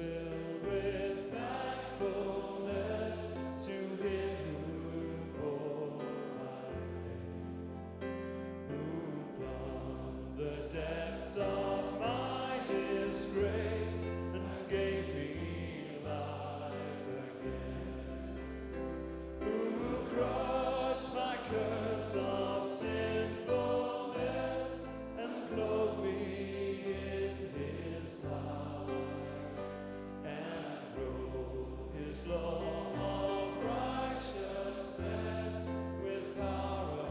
filled with thankfulness to Him who bore my pain, who plumbed the depths of my disgrace and gave me life again, who crushed my curse of sinfulness and clothed me in His love, and wrote His law of righteousness with power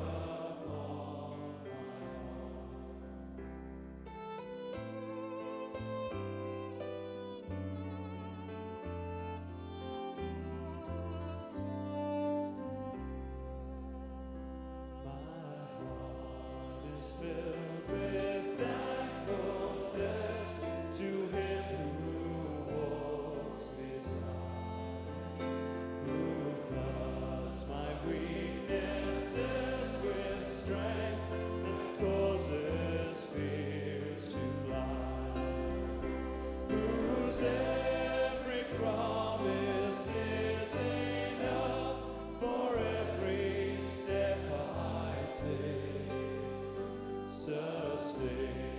upon my heart is filled with thankfulness to Him who walks beside, who floods my weaknesses with strength and causes fears to fly, whose every promise is enough for every step I take, sustaining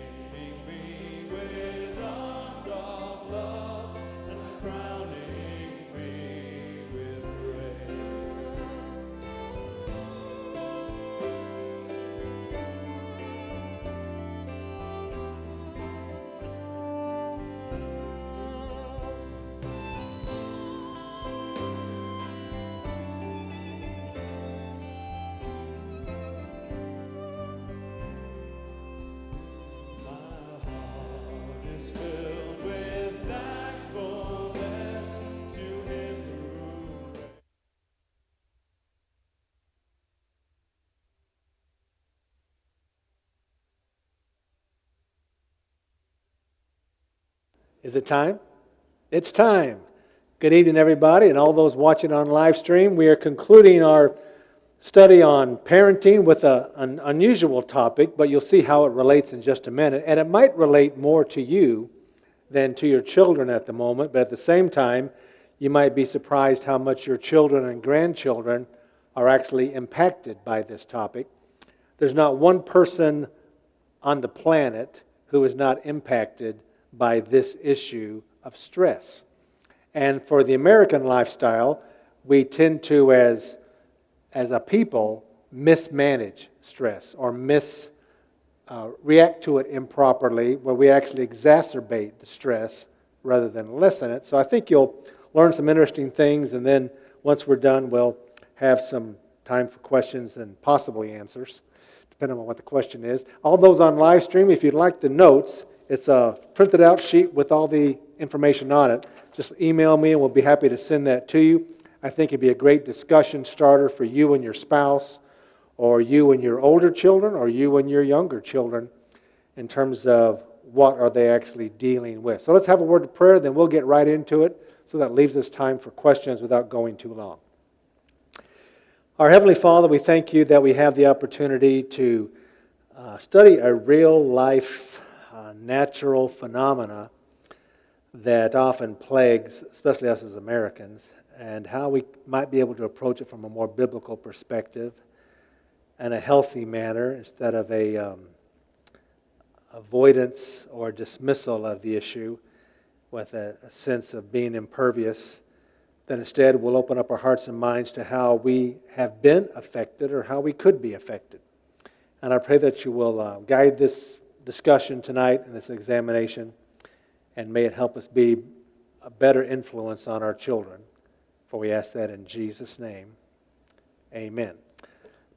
me with arms of love and crowning me with praise. My heart is filled with thankfulness to Him who reigns. Is it time? It's time. Good evening, everybody, and all those watching on live stream. We are concluding our study on parenting with an unusual topic, but you'll see how it relates in just a minute. And it might relate more to you than to your children at the moment, but at the same time, you might be surprised how much your children and grandchildren are actually impacted by this topic. There's not one person on the planet who is not impacted by this issue of stress. And for the American lifestyle, we tend to, as a people, mismanage stress or react to it improperly, where we actually exacerbate the stress rather than lessen it. So I think you'll learn some interesting things, and then once we're done, we'll have some time for questions and possibly answers, depending on what the question is. All those on live stream, if you'd like the notes, it's a printed out sheet with all the information on it. Just email me and we'll be happy to send that to you. I think it'd be a great discussion starter for you and your spouse, or you and your older children, or you and your younger children, in terms of what are they actually dealing with. So let's have a word of prayer, then we'll get right into it, so that leaves us time for questions without going too long. Our Heavenly Father, we thank you that we have the opportunity to study a real life, natural phenomena that often plagues, especially us as Americans, and how we might be able to approach it from a more biblical perspective and a healthy manner, instead of a avoidance or dismissal of the issue with a sense of being impervious. Then instead we'll open up our hearts and minds to how we have been affected or how we could be affected. And I pray that you will guide this discussion tonight and this examination, and may it help us be a better influence on our children. For we ask that in Jesus' name. Amen.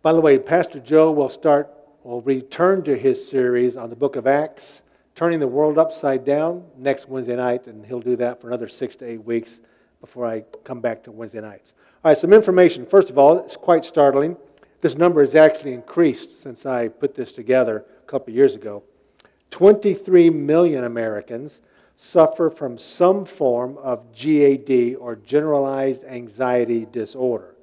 By the way, Pastor Joe will return to his series on the book of Acts, Turning the World Upside Down, next Wednesday night, and he'll do that for another 6 to 8 weeks before I come back to Wednesday nights. All right, some information. First of all, it's quite startling. This number has actually increased since I put this together a couple of years ago. 23 million Americans suffer from some form of GAD, or generalized anxiety disorder.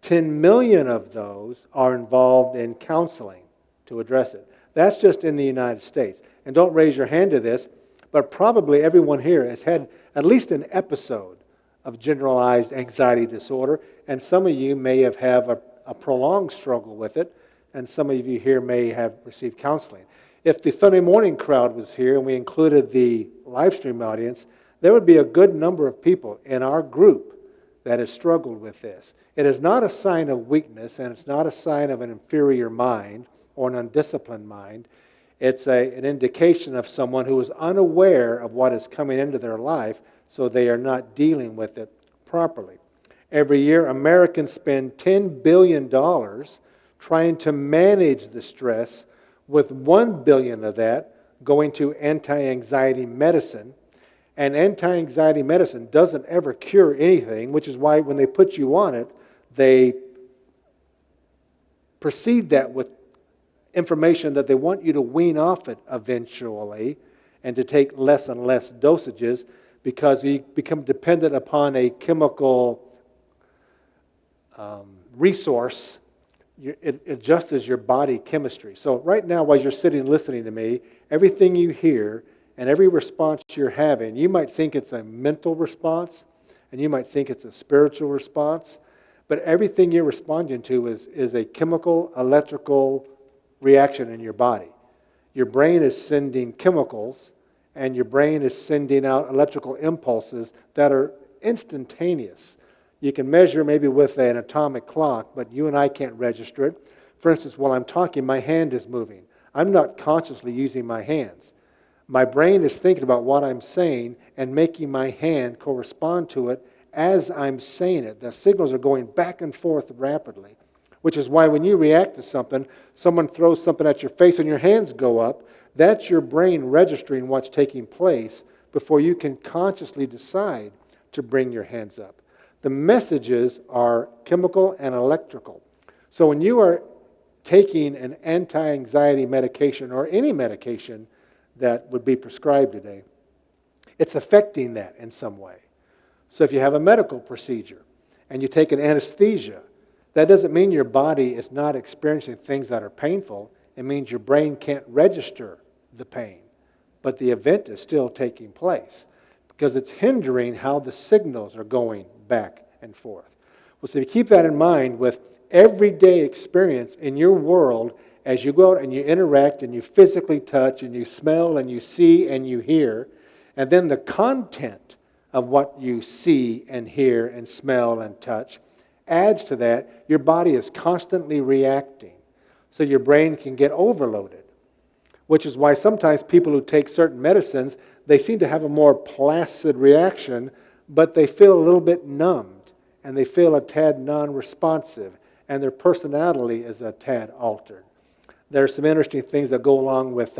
10 million of those are involved in counseling to address it. That's just in the United States. And don't raise your hand to this, but probably everyone here has had at least an episode of generalized anxiety disorder, and some of you may have a prolonged struggle with it, and some of you here may have received counseling. If the Sunday morning crowd was here and we included the live stream audience, there would be a good number of people in our group that has struggled with this. It is not a sign of weakness, and it's not a sign of an inferior mind or an undisciplined mind. It's an indication of someone who is unaware of what is coming into their life, so they are not dealing with it properly. Every year, Americans spend $10 billion trying to manage the stress, with $1 billion of that going to anti-anxiety medicine. And anti-anxiety medicine doesn't ever cure anything, which is why when they put you on it, they precede that with information that they want you to wean off it eventually and to take less and less dosages, because you become dependent upon a chemical resource. It adjusts your body chemistry. So right now, while you're sitting listening to me, everything you hear and every response you're having, you might think it's a mental response, and you might think it's a spiritual response, but everything you're responding to is a chemical, electrical reaction in your body. Your brain is sending chemicals, and your brain is sending out electrical impulses that are instantaneous. You can measure maybe with an atomic clock, but you and I can't register it. For instance, while I'm talking, my hand is moving. I'm not consciously using my hands. My brain is thinking about what I'm saying and making my hand correspond to it as I'm saying it. The signals are going back and forth rapidly, which is why when you react to something, someone throws something at your face and your hands go up, that's your brain registering what's taking place before you can consciously decide to bring your hands up. The messages are chemical and electrical. So when you are taking an anti-anxiety medication or any medication that would be prescribed today, it's affecting that in some way. So if you have a medical procedure and you take an anesthesia, that doesn't mean your body is not experiencing things that are painful. It means your brain can't register the pain, but the event is still taking place because it's hindering how the signals are going back and forth. Well, so if you keep that in mind with everyday experience in your world, as you go out and you interact and you physically touch and you smell and you see and you hear, and then the content of what you see and hear and smell and touch adds to that, your body is constantly reacting. So your brain can get overloaded, which is why sometimes people who take certain medicines, they seem to have a more placid reaction, but they feel a little bit numbed and they feel a tad non-responsive, and their personality is a tad altered. There are some interesting things that go along with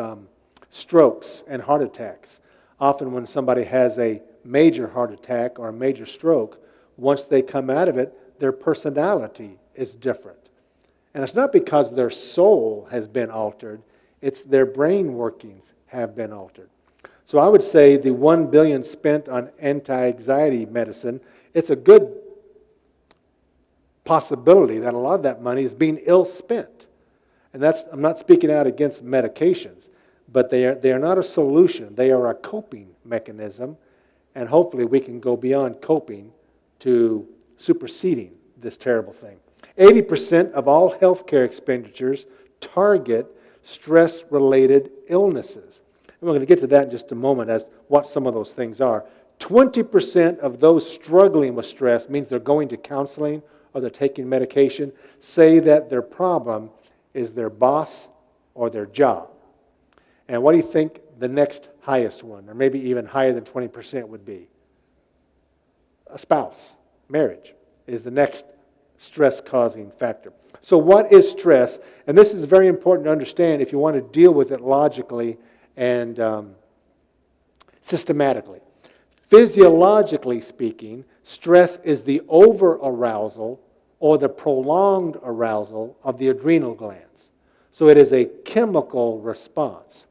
strokes and heart attacks. Often when somebody has a major heart attack or a major stroke, once they come out of it, their personality is different. And it's not because their soul has been altered, it's their brain workings have been altered. So I would say the $1 billion spent on anti-anxiety medicine, it's a good possibility that a lot of that money is being ill spent. And I'm not speaking out against medications, but they are not a solution. They are a coping mechanism, and hopefully we can go beyond coping to superseding this terrible thing. 80% of all healthcare expenditures target stress-related illnesses. And we're going to get to that in just a moment as what some of those things are. 20% of those struggling with stress, means they're going to counseling or they're taking medication, say that their problem is their boss or their job. And what do you think the next highest one, or maybe even higher than 20% would be? A spouse. Marriage is the next stress-causing factor. So what is stress? And this is very important to understand if you want to deal with it logically and systematically. Physiologically speaking, stress is the over-arousal or the prolonged arousal of the adrenal glands. So it is a chemical response.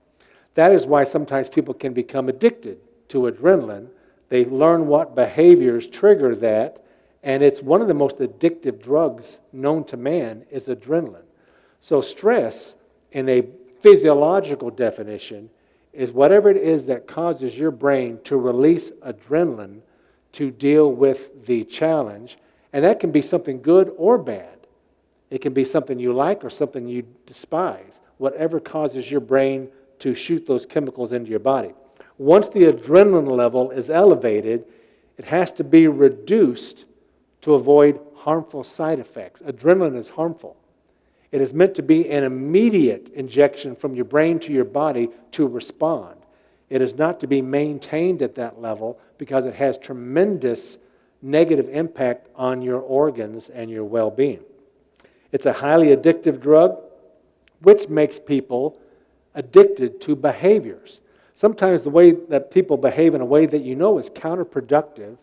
That is why sometimes people can become addicted to adrenaline. They learn what behaviors trigger that, and it's one of the most addictive drugs known to man is adrenaline. So stress, in a physiological definition, is whatever it is that causes your brain to release adrenaline to deal with the challenge. And that can be something good or bad. It can be something you like or something you despise. Whatever causes your brain to shoot those chemicals into your body. Once the adrenaline level is elevated, it has to be reduced to avoid harmful side effects. Adrenaline is harmful. It is meant to be an immediate injection from your brain to your body to respond. It is not to be maintained at that level because it has tremendous negative impact on your organs and your well-being. It's a highly addictive drug, which makes people addicted to behaviors. Sometimes the way that people behave in a way that you know is counterproductive,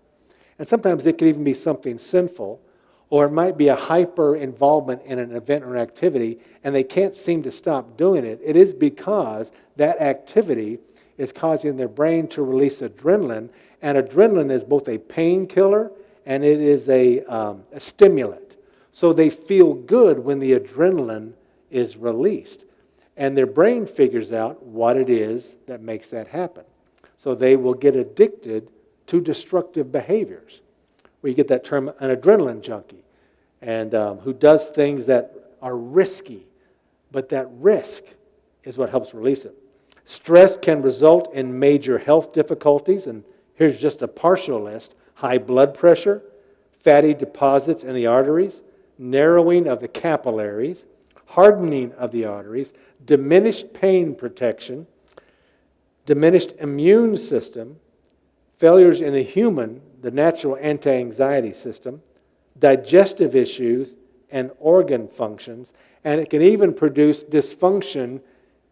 and sometimes it could even be something sinful, or it might be a hyper involvement in an event or activity, and they can't seem to stop doing it. It is because that activity is causing their brain to release adrenaline, and adrenaline is both a painkiller and it is a stimulant. So they feel good when the adrenaline is released. And their brain figures out what it is that makes that happen. So they will get addicted to destructive behaviors. We get that term, an adrenaline junkie, and who does things that are risky, but that risk is what helps release it. Stress can result in major health difficulties, and here's just a partial list: high blood pressure, fatty deposits in the arteries, narrowing of the capillaries, hardening of the arteries, diminished pain protection, diminished immune system, failures in the natural anti-anxiety system, digestive issues, and organ functions, and it can even produce dysfunction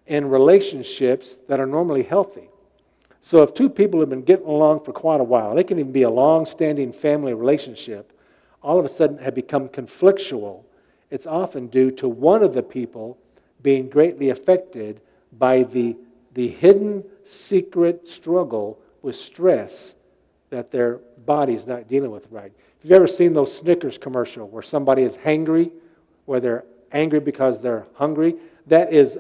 in relationships that are normally healthy. So if two people have been getting along for quite a while, it can even be a long-standing family relationship, all of a sudden have become conflictual. It's often due to one of the people being greatly affected by the hidden secret struggle with stress that their body's not dealing with right. If you've ever seen those Snickers commercial where somebody is hangry, where they're angry because they're hungry, that is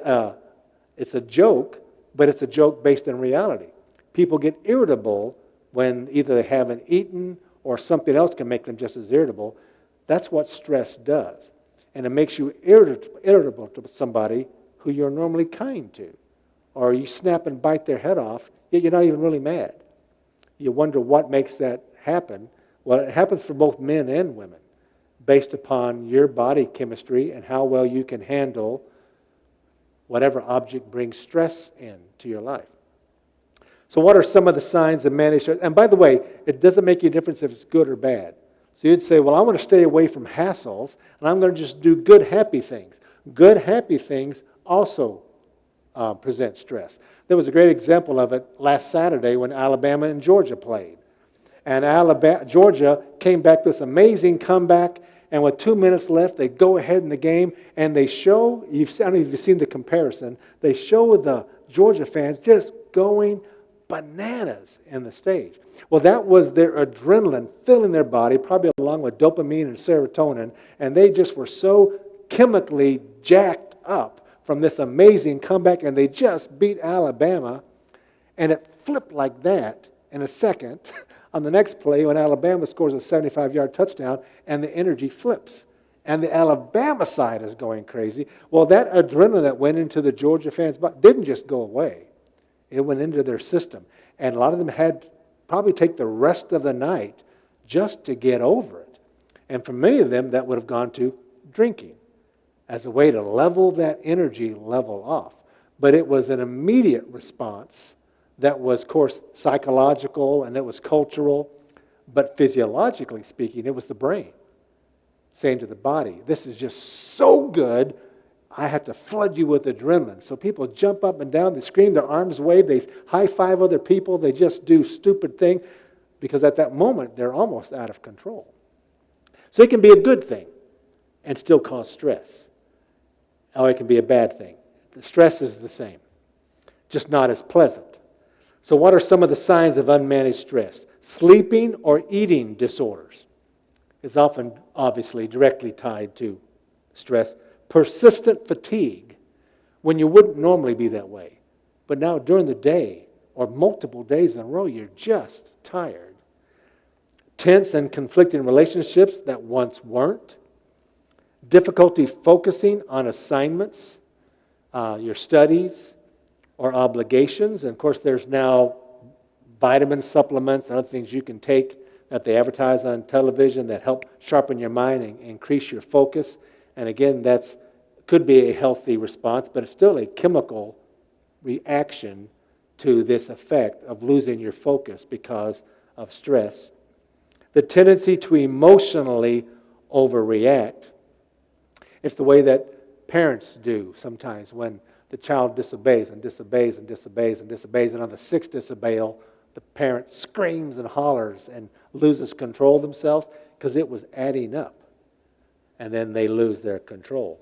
it's a joke, but it's a joke based in reality. People get irritable when either they haven't eaten or something else can make them just as irritable. That's what stress does. And it makes you irritable to somebody who you're normally kind to. Or you snap and bite their head off, yet you're not even really mad. You wonder what makes that happen. Well, it happens for both men and women based upon your body chemistry and how well you can handle whatever object brings stress into your life. So what are some of the signs of managed stress? And by the way, it doesn't make any difference if it's good or bad. So you'd say, well, I want to stay away from hassles, and I'm going to just do good, happy things. Good, happy things also present stress. There was a great example of it last Saturday when Alabama and Georgia played. And Georgia came back with this amazing comeback, and with 2 minutes left, they go ahead in the game, and they show, I don't know if you've seen the comparison, they show the Georgia fans just going bananas in the stage. Well, that was their adrenaline filling their body, probably along with dopamine and serotonin, and they just were so chemically jacked up from this amazing comeback, and they just beat Alabama, and it flipped like that in a second on the next play when Alabama scores a 75-yard touchdown, and the energy flips. And the Alabama side is going crazy. Well, that adrenaline that went into the Georgia fans' body didn't just go away. It went into their system. And a lot of them had probably take the rest of the night just to get over it. And for many of them, that would have gone to drinking as a way to level that energy level off. But it was an immediate response that was, of course, psychological and it was cultural. But physiologically speaking, it was the brain saying to the body, this is just so good, I have to flood you with adrenaline. So people jump up and down, they scream, their arms wave, they high-five other people, they just do stupid things because at that moment they're almost out of control. So it can be a good thing and still cause stress. Or it can be a bad thing. The stress is the same, just not as pleasant. So what are some of the signs of unmanaged stress? Sleeping or eating disorders is often obviously directly tied to stress. Persistent fatigue when you wouldn't normally be that way. But now during the day or multiple days in a row, you're just tired. Tense and conflicting relationships that once weren't. Difficulty focusing on assignments, your studies, or obligations. And of course, there's now vitamin supplements and other things you can take that they advertise on television that help sharpen your mind and increase your focus. And again, that's could be a healthy response, but it's still a chemical reaction to this effect of losing your focus because of stress. The tendency to emotionally overreact. It's the way that parents do sometimes when the child disobeys and disobeys and disobeys and disobeys, and on the sixth disobeyal, the parent screams and hollers and loses control of themselves because it was adding up. And then they lose their control.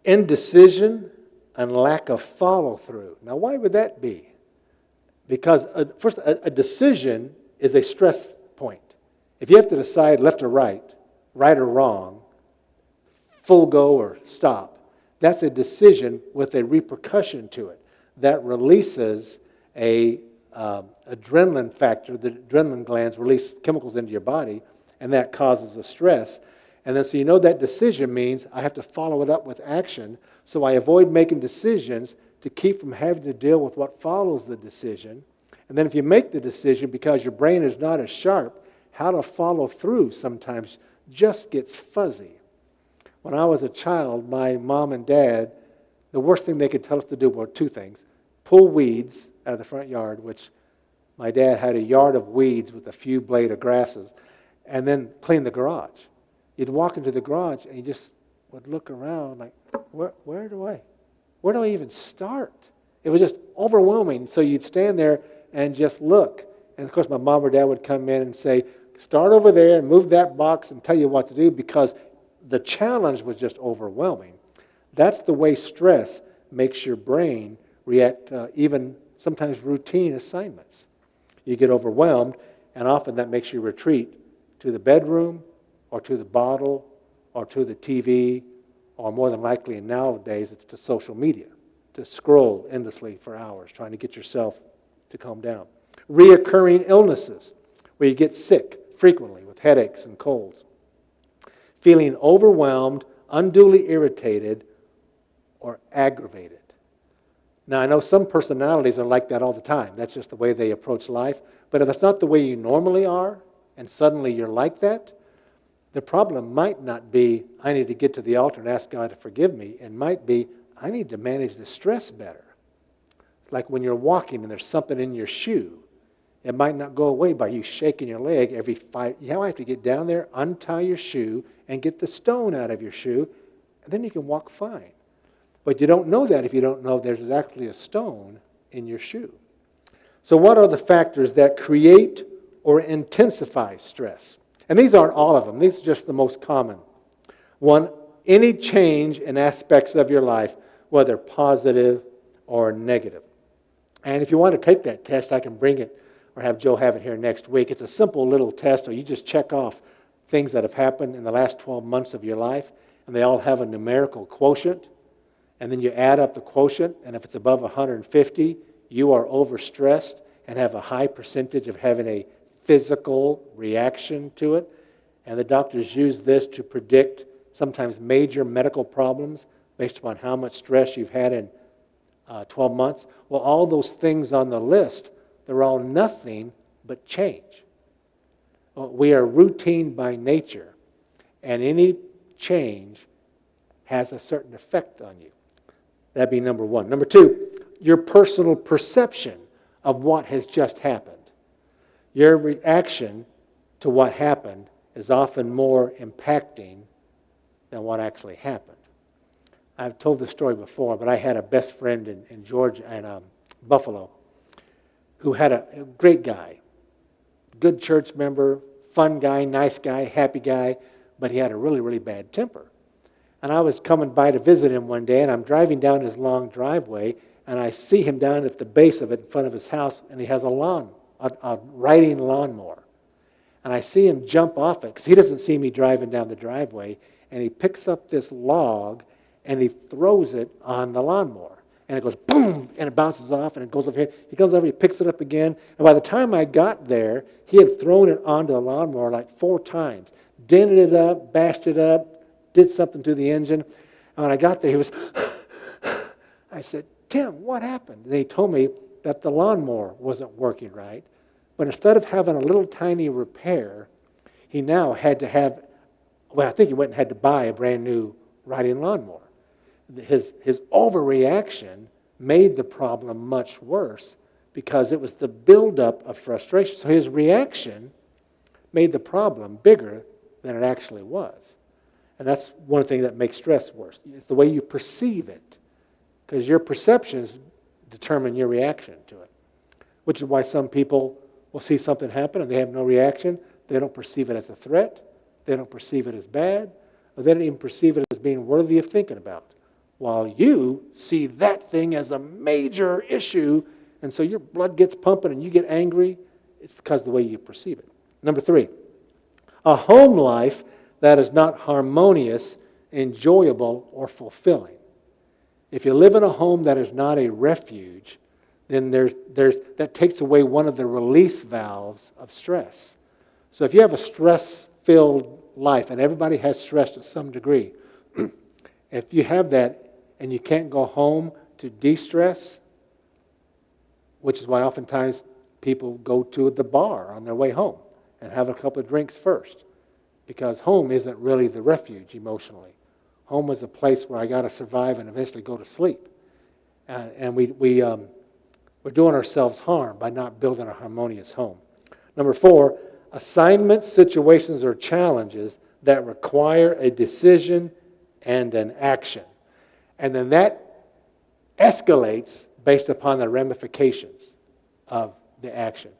Indecision and lack of follow-through. Now, why would that be? Because, first, a decision is a stress point. If you have to decide left or right or wrong, full go or stop, that's a decision with a repercussion to it that releases a adrenaline factor. The adrenaline glands release chemicals into your body, and that causes a stress. And then so you know that decision means I have to follow it up with action, so I avoid making decisions to keep from having to deal with what follows the decision. And then if you make the decision because your brain is not as sharp, how to follow through sometimes just gets fuzzy. When I was a child, my mom and dad, the worst thing they could tell us to do were two things. Pull weeds out of the front yard, which my dad had a yard of weeds with a few blade of grasses, and then clean the garage. You'd walk into the garage and you just would look around like, where do I even start? It was just overwhelming. So you'd stand there and just look. And of course my mom or dad would come in and say, start over there and move that box and tell you what to do, because the challenge was just overwhelming. That's the way stress makes your brain react even sometimes routine assignments. You get overwhelmed, and often that makes you retreat to the bedroom or to the bottle or to the TV, or more than likely nowadays it's to social media, to scroll endlessly for hours trying to get yourself to calm down. Reoccurring illnesses, where you get sick frequently with headaches and colds. Feeling overwhelmed, unduly irritated, or aggravated. Now, I know some personalities are like that all the time. That's just the way they approach life. But if that's not the way you normally are, and suddenly you're like that, the problem might not be, I need to get to the altar and ask God to forgive me. It might be, I need to manage the stress better. It's like when you're walking and there's something in your shoe. It might not go away by you shaking your leg every 5. You have to get down there, untie your shoe, and get the stone out of your shoe, and then you can walk fine. But you don't know that if you don't know there's actually a stone in your shoe. So what are the factors that create or intensify stress? And these aren't all of them. These are just the most common. One, any change in aspects of your life, whether positive or negative. And if you want to take that test, I can bring it or have Joe have it here next week. It's a simple little test where you just check off things that have happened in the last 12 months of your life, and they all have a numerical quotient. And then you add up the quotient, and if it's above 150, you are overstressed and have a high percentage of having a physical reaction to it. And the doctors use this to predict sometimes major medical problems based upon how much stress you've had in 12 months. Well, all those things on the list, they're all nothing but change. We are routine by nature, and any change has a certain effect on you. That'd be number one. Number two, your personal perception of what has just happened. Your reaction to what happened is often more impacting than what actually happened. I've told this story before, but I had a best friend in Georgia and Buffalo who had a great guy, good church member, fun guy, nice guy, happy guy, but he had a really, really bad temper. And I was coming by to visit him one day, and I'm driving down his long driveway, and I see him down at the base of it in front of his house, and he has a riding lawnmower. And I see him jump off it, because he doesn't see me driving down the driveway, and he picks up this log, and he throws it on the lawnmower. and it goes boom, and it bounces off, and it goes over here. He comes over, he picks it up again, and by the time I got there, he had thrown it onto the lawnmower like 4 times, dented it up, bashed it up, did something to the engine. And when I got there, he was, I said, Tim, what happened? And he told me that the lawnmower wasn't working right, but instead of having a little tiny repair, he now had to have, well, I think he went and had to buy a brand new riding lawnmower. His overreaction made the problem much worse because it was the buildup of frustration. So his reaction made the problem bigger than it actually was. And that's one thing that makes stress worse. It's the way you perceive it, because your perceptions determine your reaction to it, which is why some people will see something happen and they have no reaction. They don't perceive it as a threat. They don't perceive it as bad. Or they don't even perceive it as being worthy of thinking about. While you see that thing as a major issue, and so your blood gets pumping and you get angry, it's because of the way you perceive it. Number 3, a home life that is not harmonious, enjoyable, or fulfilling. If you live in a home that is not a refuge, then that takes away one of the release valves of stress. So if you have a stress-filled life, and everybody has stress to some degree, if you have that and you can't go home to de-stress, which is why oftentimes people go to the bar on their way home and have a couple of drinks first, because home isn't really the refuge emotionally. Home is a place where I got to survive and eventually go to sleep. And we're doing ourselves harm by not building a harmonious home. Number 4, assignments, situations, or challenges that require a decision and an action. And then that escalates based upon the ramifications of the action.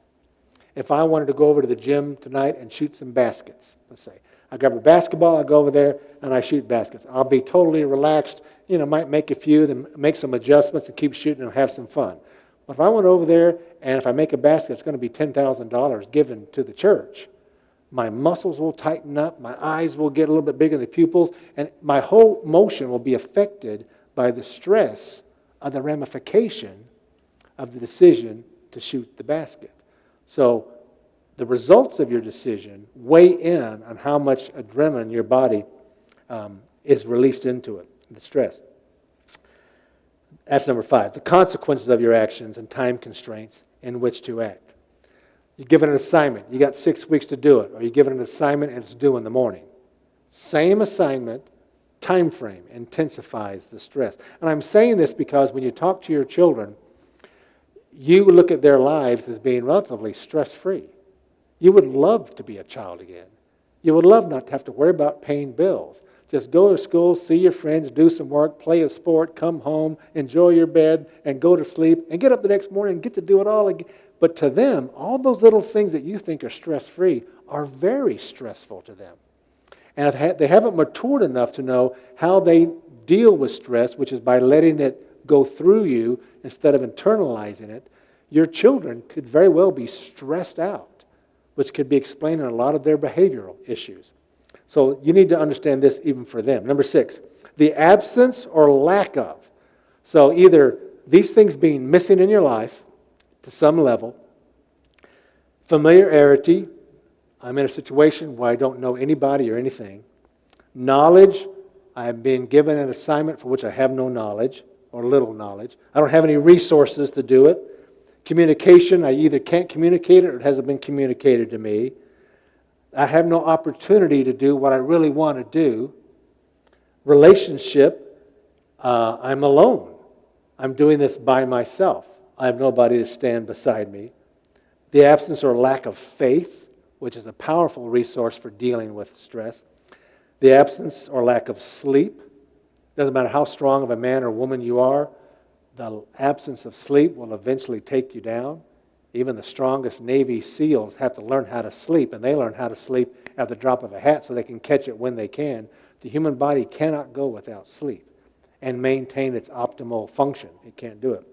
If I wanted to go over to the gym tonight and shoot some baskets, let's say, I grab a basketball, I go over there, and I shoot baskets. I'll be totally relaxed, might make a few, then make some adjustments and keep shooting and have some fun. But if I went over there and if I make a basket, it's going to be $10,000 given to the church. My muscles will tighten up, my eyes will get a little bit bigger than the pupils, and my whole motion will be affected by the stress of the ramification of the decision to shoot the basket. So the results of your decision weigh in on how much adrenaline your body is released into it, the stress. That's number 5, the consequences of your actions and time constraints in which to act. You give it an assignment, you got 6 weeks to do it, or you give it an assignment and it's due in the morning. Same assignment, time frame intensifies the stress. And I'm saying this because when you talk to your children, you look at their lives as being relatively stress-free. You would love to be a child again. You would love not to have to worry about paying bills. Just go to school, see your friends, do some work, play a sport, come home, enjoy your bed, and go to sleep, and get up the next morning and get to do it all again. But to them, all those little things that you think are stress-free are very stressful to them. And if they haven't matured enough to know how they deal with stress, which is by letting it go through you instead of internalizing it, your children could very well be stressed out, which could be explaining a lot of their behavioral issues. So you need to understand this even for them. Number 6, the absence or lack of. So either these things being missing in your life to some level, familiarity, I'm in a situation where I don't know anybody or anything. Knowledge, I have been given an assignment for which I have no knowledge or little knowledge. I don't have any resources to do it. Communication, I either can't communicate it or it hasn't been communicated to me. I have no opportunity to do what I really want to do. Relationship, I'm alone. I'm doing this by myself. I have nobody to stand beside me. The absence or lack of faith, which is a powerful resource for dealing with stress. The absence or lack of sleep. Doesn't matter how strong of a man or woman you are, the absence of sleep will eventually take you down. Even the strongest Navy SEALs have to learn how to sleep, and they learn how to sleep at the drop of a hat so they can catch it when they can. The human body cannot go without sleep and maintain its optimal function. It can't do it.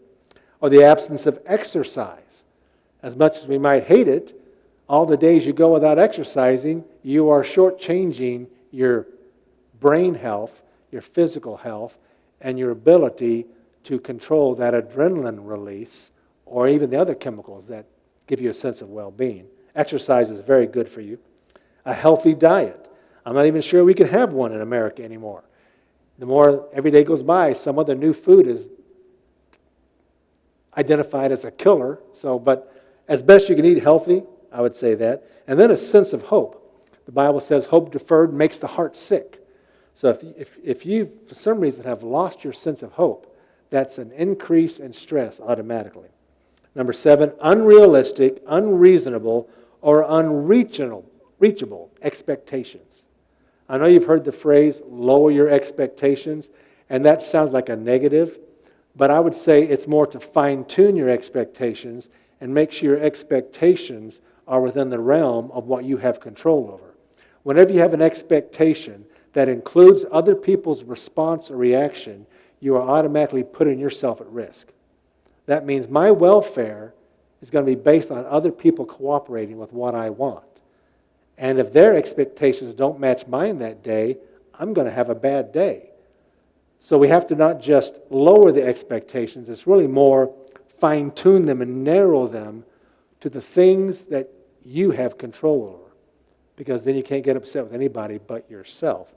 Or the absence of exercise. As much as we might hate it, all the days you go without exercising, you are shortchanging your brain health, your physical health, and your ability to control that adrenaline release or even the other chemicals that give you a sense of well-being. Exercise is very good for you. A healthy diet. I'm not even sure we can have one in America anymore. The more every day goes by, some other new food is identified as a killer. But as best you can eat healthy, I would say that. And then a sense of hope. The Bible says hope deferred makes the heart sick. So if you, for some reason, have lost your sense of hope, that's an increase in stress automatically. Number 7, unrealistic, unreasonable, or unreachable expectations. I know you've heard the phrase, lower your expectations, and that sounds like a negative, but I would say it's more to fine-tune your expectations and make sure your expectations are within the realm of what you have control over. Whenever you have an expectation that includes other people's response or reaction, you are automatically putting yourself at risk. That means my welfare is going to be based on other people cooperating with what I want. And if their expectations don't match mine that day, I'm going to have a bad day. So we have to not just lower the expectations, it's really more fine-tune them and narrow them to the things that you have control over. Because then you can't get upset with anybody but yourself.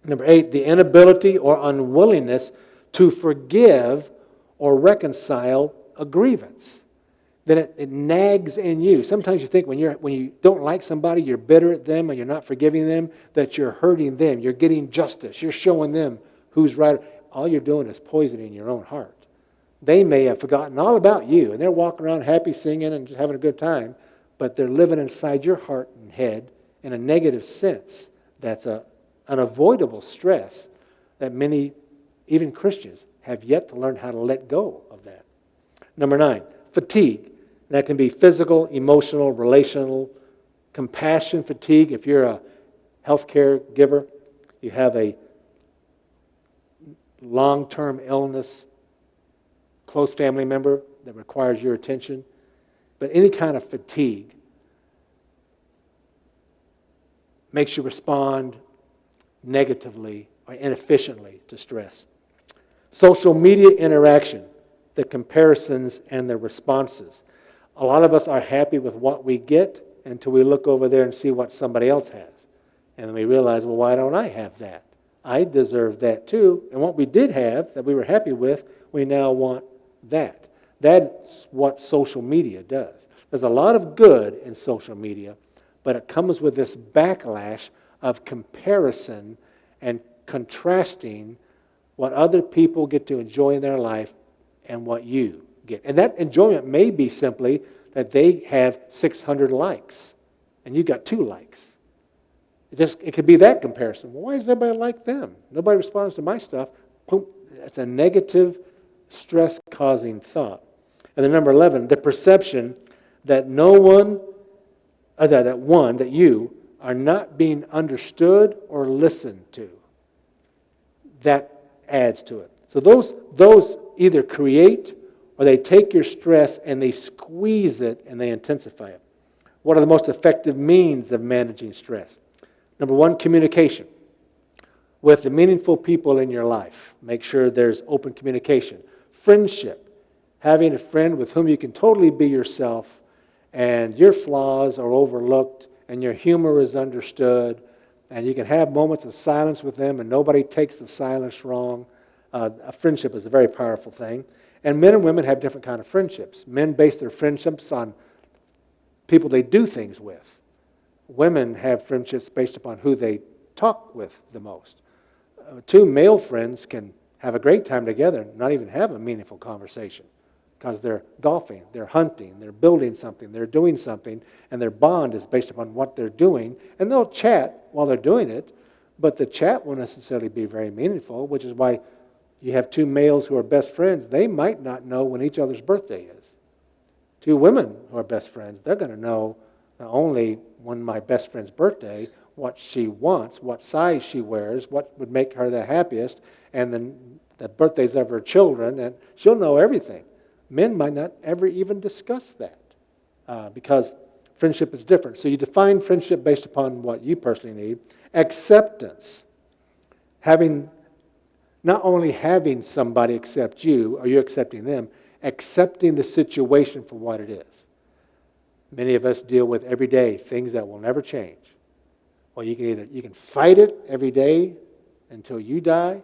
Number 8, the inability or unwillingness to forgive or reconcile a grievance. Then it nags in you. Sometimes you think when you don't like somebody, you're bitter at them and you're not forgiving them, that you're hurting them. You're getting justice. You're showing them who's right. All you're doing is poisoning your own heart. They may have forgotten all about you and they're walking around happy, singing and just having a good time, but they're living inside your heart and head in a negative sense. That's an unavoidable stress that many, even Christians, have yet to learn how to let go of that. Number 9, fatigue. That can be physical, emotional, relational, compassion fatigue. If you're a healthcare giver, you have a long-term illness, close family member that requires your attention. But any kind of fatigue makes you respond negatively or inefficiently to stress. Social media interaction, the comparisons and the responses. A lot of us are happy with what we get until we look over there and see what somebody else has. And then we realize, well, why don't I have that? I deserve that too. And what we did have that we were happy with, we now want that. That's what social media does. There's a lot of good in social media, but it comes with this backlash of comparison and contrasting what other people get to enjoy in their life and what you get. And that enjoyment may be simply that they have 600 likes and you got 2 likes. It could be that comparison. Well, why does everybody like them? Nobody responds to my stuff. Boom. It's a negative, stress-causing thought. And then number 11, the perception that that you are not being understood or listened to. That adds to it. So those either create or they take your stress and they squeeze it and they intensify it. What are the most effective means of managing stress? Number 1, communication. With the meaningful people in your life, make sure there's open communication. Friendship. Having a friend with whom you can totally be yourself and your flaws are overlooked and your humor is understood and you can have moments of silence with them and nobody takes the silence wrong. A friendship is a very powerful thing. And men and women have different kind of friendships. Men base their friendships on people they do things with. Women have friendships based upon who they talk with the most. 2 male friends can have a great time together and not even have a meaningful conversation because they're golfing, they're hunting, they're building something, they're doing something, and their bond is based upon what they're doing. And they'll chat while they're doing it, but the chat won't necessarily be very meaningful, which is why you have 2 males who are best friends. They might not know when each other's birthday is. 2 women who are best friends, they're going to know not only when my best friend's birthday, what she wants, what size she wears, what would make her the happiest, and then the birthdays of her children, and she'll know everything. Men might not ever even discuss that because friendship is different. So you define friendship based upon what you personally need. Acceptance. not only having somebody accept you or you accepting them, accepting the situation for what it is. Many of us deal with every day things that will never change. Well, you can fight it every day until you die,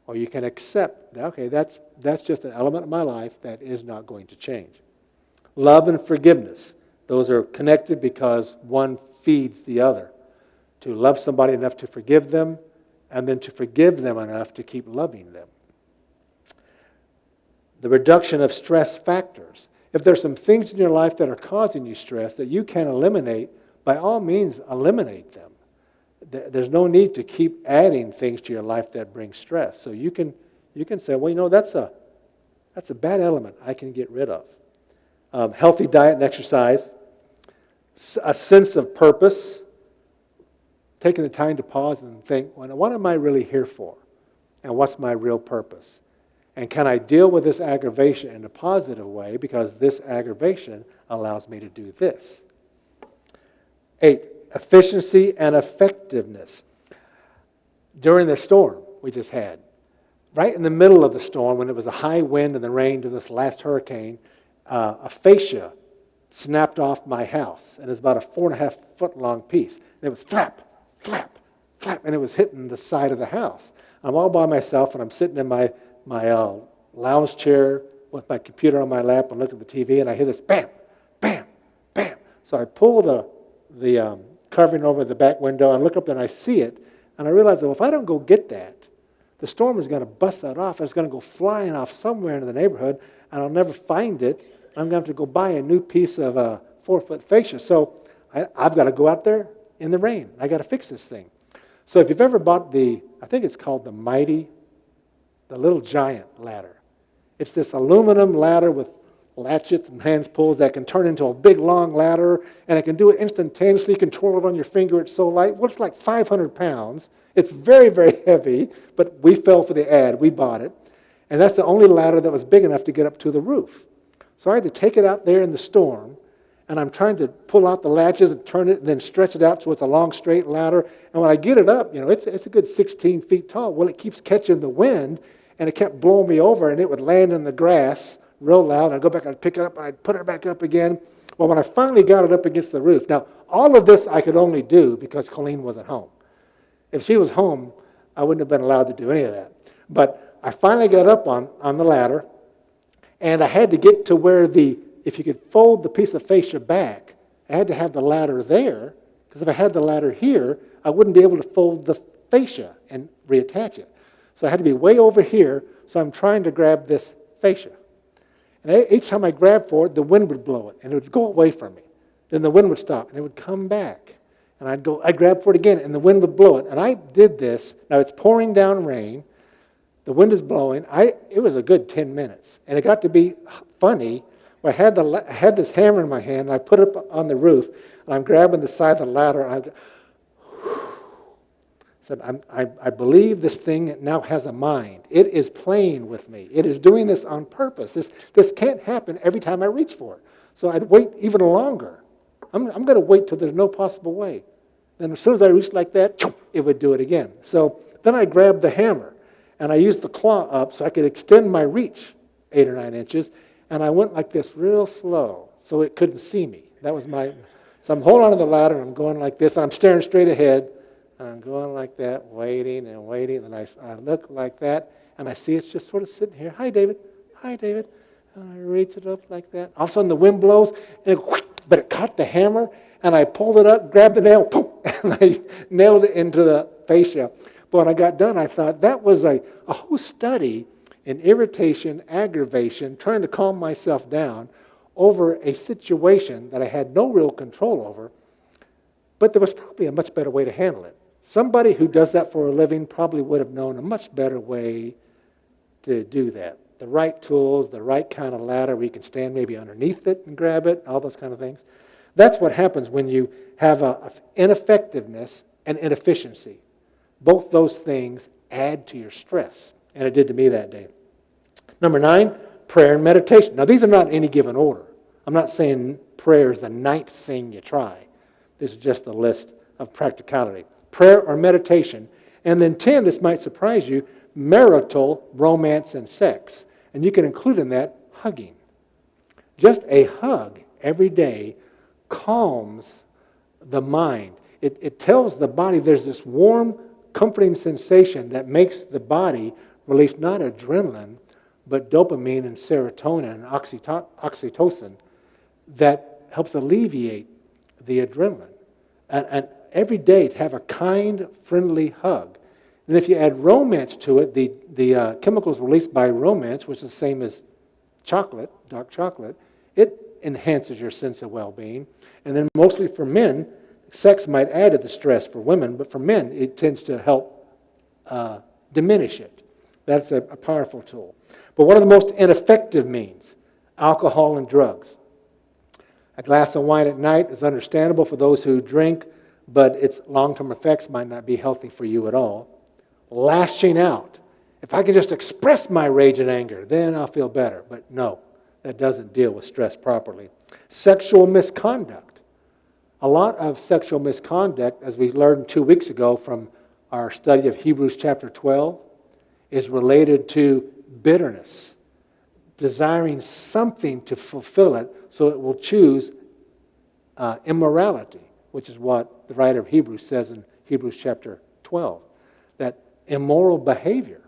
or you can accept that, okay, that's just an element of my life that is not going to change. Love and forgiveness. Those are connected because one feeds the other. To love somebody enough to forgive them, and then to forgive them enough to keep loving them. The reduction of stress factors. If there's some things in your life that are causing you stress that you can eliminate, by all means, eliminate them. There's no need to keep adding things to your life that bring stress. So you can say, well, that's a bad element I can get rid of. Healthy diet and exercise. A sense of purpose. Taking the time to pause and think, well, what am I really here for? And what's my real purpose? And can I deal with this aggravation in a positive way because this aggravation allows me to do this? 8, efficiency and effectiveness. During the storm we just had, right in the middle of the storm when it was a high wind and the rain to this last hurricane, a fascia snapped off my house. And it's about a 4.5 foot long piece. And it was flap, flap, flap, and it was hitting the side of the house. I'm all by myself and I'm sitting in my lounge chair with my computer on my lap and look at the TV, and I hear this bam, bam, bam. So I pull the covering over the back window and look up and I see it, and I realize, well, if I don't go get that, the storm is going to bust that off. It's going to go flying off somewhere into the neighborhood, and I'll never find it. I'm going to have to go buy a new piece of 4-foot fascia. So I've got to go out there in the rain. I got to fix this thing. So if you've ever bought I think it's called the Little Giant ladder. It's this aluminum ladder with latchets and hands pulls that can turn into a big long ladder, and it can do it instantaneously. You can twirl it on your finger. It's so light. Well, it's like 500 pounds. It's very, very heavy, but we fell for the ad. We bought it. And that's the only ladder that was big enough to get up to the roof. So I had to take it out there in the storm, and I'm trying to pull out the latches and turn it and then stretch it out so it's a long, straight ladder. And when I get it up, it's a good 16 feet tall. Well, it keeps catching the wind, and it kept blowing me over, and it would land in the grass real loud. I'd go back, I'd pick it up, and I'd put it back up again. Well, when I finally got it up against the roof, now, all of this I could only do because Colleen wasn't home. If she was home, I wouldn't have been allowed to do any of that. But I finally got up on the ladder, and I had to get to where if you could fold the piece of fascia back, I had to have the ladder there, because if I had the ladder here, I wouldn't be able to fold the fascia and reattach it. So I had to be way over here, so I'm trying to grab this fascia. And each time I grabbed for it, the wind would blow it, and it would go away from me. Then the wind would stop, and it would come back. And I'd grab for it again, and the wind would blow it. And I did this. Now it's pouring down rain. The wind is blowing. It was a good 10 minutes. And it got to be funny. I had this hammer in my hand, and I put it up on the roof, and I'm grabbing the side of the ladder, and said, I believe this thing now has a mind. It is playing with me. It is doing this on purpose. This can't happen every time I reach for it. So I'd wait even longer. I'm going to wait till there's no possible way. Then as soon as I reached like that, it would do it again. So then I grabbed the hammer, and I used the claw up so I could extend my reach 8 or 9 inches, and I went like this real slow so it couldn't see me. So I'm holding on to the ladder, and I'm going like this, and I'm staring straight ahead. And I'm going like that, waiting and waiting, and I look like that, and I see it's just sort of sitting here. Hi, David. Hi, David. And I reach it up like that. All of a sudden, the wind blows, and but it caught the hammer, and I pulled it up, grabbed the nail, poof, and I nailed it into the fascia. But when I got done, I thought that was a whole study in irritation, aggravation, trying to calm myself down over a situation that I had no real control over, but there was probably a much better way to handle it. Somebody who does that for a living probably would have known a much better way to do that. The right tools, the right kind of ladder where you can stand maybe underneath it and grab it, all those kind of things. That's what happens when you have ineffectiveness and inefficiency. Both those things add to your stress, and it did to me that day. Number 9, prayer and meditation. Now, these are not in any given order. I'm not saying prayer is the 9th thing you try. This is just a list of practicality. Prayer or meditation. And then 10, this might surprise you, marital romance and sex. And you can include in that hugging. Just a hug every day calms the mind. It tells the body there's this warm, comforting sensation that makes the body release not adrenaline, but dopamine and serotonin and oxytocin that helps alleviate the adrenaline. And every day to have a kind, friendly hug. And if you add romance to it, the chemicals released by romance, which is the same as chocolate, dark chocolate, it enhances your sense of well-being. And then mostly for men, sex might add to the stress for women, but for men, it tends to help diminish it. That's a powerful tool. But one of the most ineffective means, alcohol and drugs. A glass of wine at night is understandable for those who drink, but its long-term effects might not be healthy for you at all. Lashing out. If I can just express my rage and anger, then I'll feel better. But no, that doesn't deal with stress properly. Sexual misconduct. A lot of sexual misconduct, as we learned 2 weeks ago from our study of Hebrews chapter 12, is related to bitterness, desiring something to fulfill it, so it will choose immorality, which is what the writer of Hebrews says in Hebrews chapter 12, that immoral behavior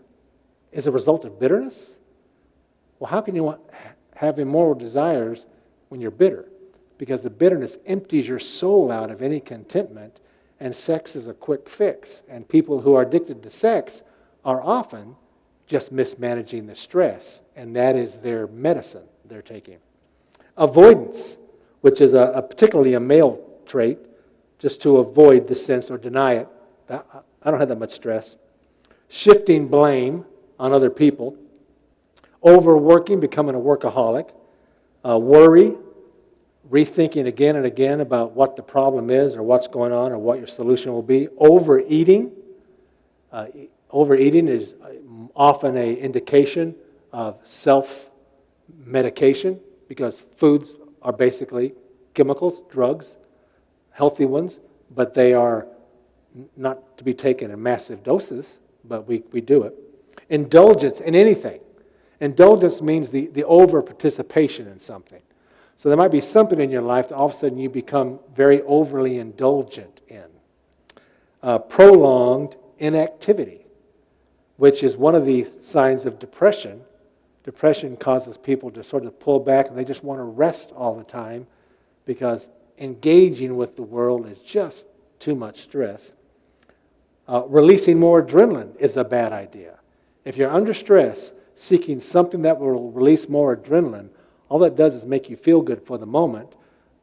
is a result of bitterness. Well, how can you have immoral desires when you're bitter? Because the bitterness empties your soul out of any contentment, and sex is a quick fix. And people who are addicted to sex are often just mismanaging the stress, and that is their medicine they're taking. Avoidance, which is particularly a male trait, just to avoid the sense or deny it. I don't have that much stress. Shifting blame on other people. Overworking, becoming a workaholic. Worry, rethinking again and again about what the problem is or what's going on or what your solution will be. Overeating. Overeating is often an indication of self-medication because foods are basically chemicals, drugs, healthy ones, but they are not to be taken in massive doses, but we do it. Indulgence in anything. Indulgence means the over-participation in something. So there might be something in your life that all of a sudden you become very overly indulgent in. Prolonged inactivity, which is one of the signs of depression. Depression causes people to sort of pull back and they just want to rest all the time because engaging with the world is just too much stress. Releasing more adrenaline is a bad idea. If you're under stress, seeking something that will release more adrenaline, all that does is make you feel good for the moment.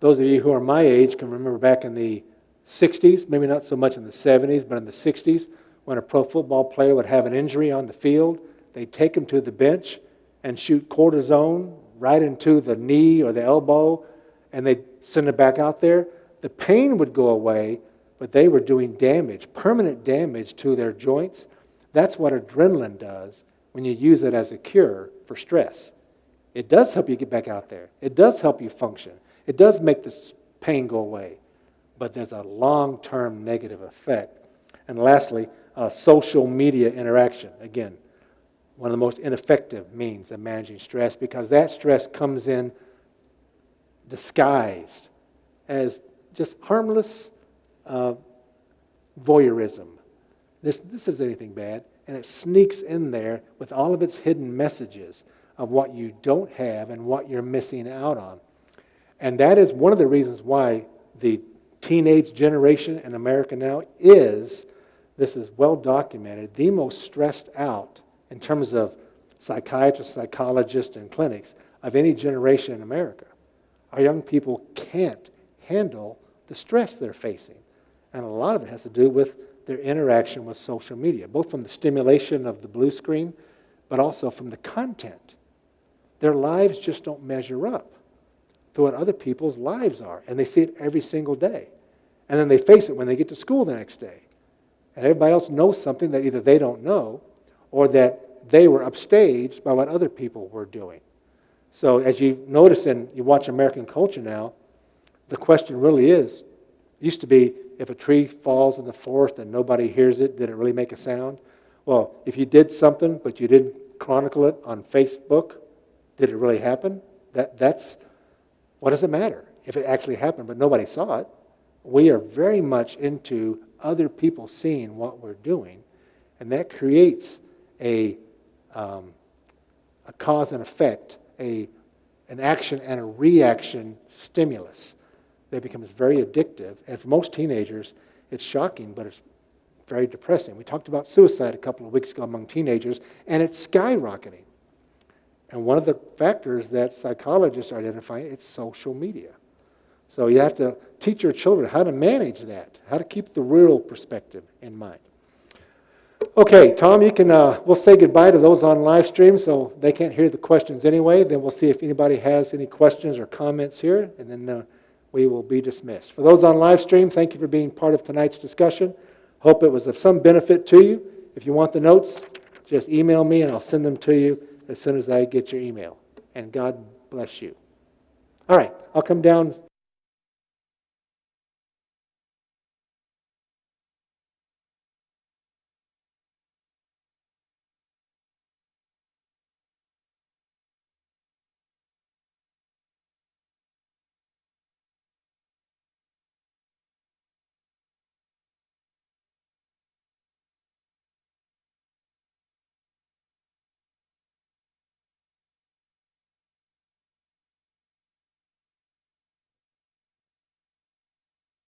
Those of you who are my age can remember back in the 60s, maybe not so much in the 70s, but in the 60s, when a pro football player would have an injury on the field, they'd take him to the bench and shoot cortisone right into the knee or the elbow, and they'd send it back out there. The pain would go away, but they were doing damage, permanent damage to their joints. That's what adrenaline does when you use it as a cure for stress. It does help you get back out there. It does help you function. It does make the pain go away. But there's a long-term negative effect. And lastly, social media interaction. Again, one of the most ineffective means of managing stress because that stress comes in disguised as just harmless voyeurism. This isn't anything bad. And it sneaks in there with all of its hidden messages of what you don't have and what you're missing out on. And that is one of the reasons why the teenage generation in America now is, this is well documented, the most stressed out in terms of psychiatrists, psychologists, and clinics of any generation in America. Our young people can't handle the stress they're facing. And a lot of it has to do with their interaction with social media, both from the stimulation of the blue screen, but also from the content. Their lives just don't measure up to what other people's lives are, and they see it every single day. And then they face it when they get to school the next day. And everybody else knows something that either they don't know or that they were upstaged by what other people were doing. So as you notice and you watch American culture now, the question really is, used to be if a tree falls in the forest and nobody hears it, did it really make a sound? Well, if you did something, but you didn't chronicle it on Facebook, did it really happen? That's what does it matter if it actually happened, but nobody saw it? We are very much into other people seeing what we're doing, and that creates a cause and effect, an action and a reaction stimulus that becomes very addictive. And for most teenagers, it's shocking, but it's very depressing. We talked about suicide a couple of weeks ago among teenagers, and it's skyrocketing. And one of the factors that psychologists are identifying, it's social media. So you have to teach your children how to manage that, how to keep the real perspective in mind. Okay, Tom, you can. We'll say goodbye to those on live stream, so they can't hear the questions anyway. Then we'll see if anybody has any questions or comments here, and then we will be dismissed. For those on live stream, thank you for being part of tonight's discussion. Hope it was of some benefit to you. If you want the notes, just email me and I'll send them to you as soon as I get your email. And God bless you. All right, I'll come down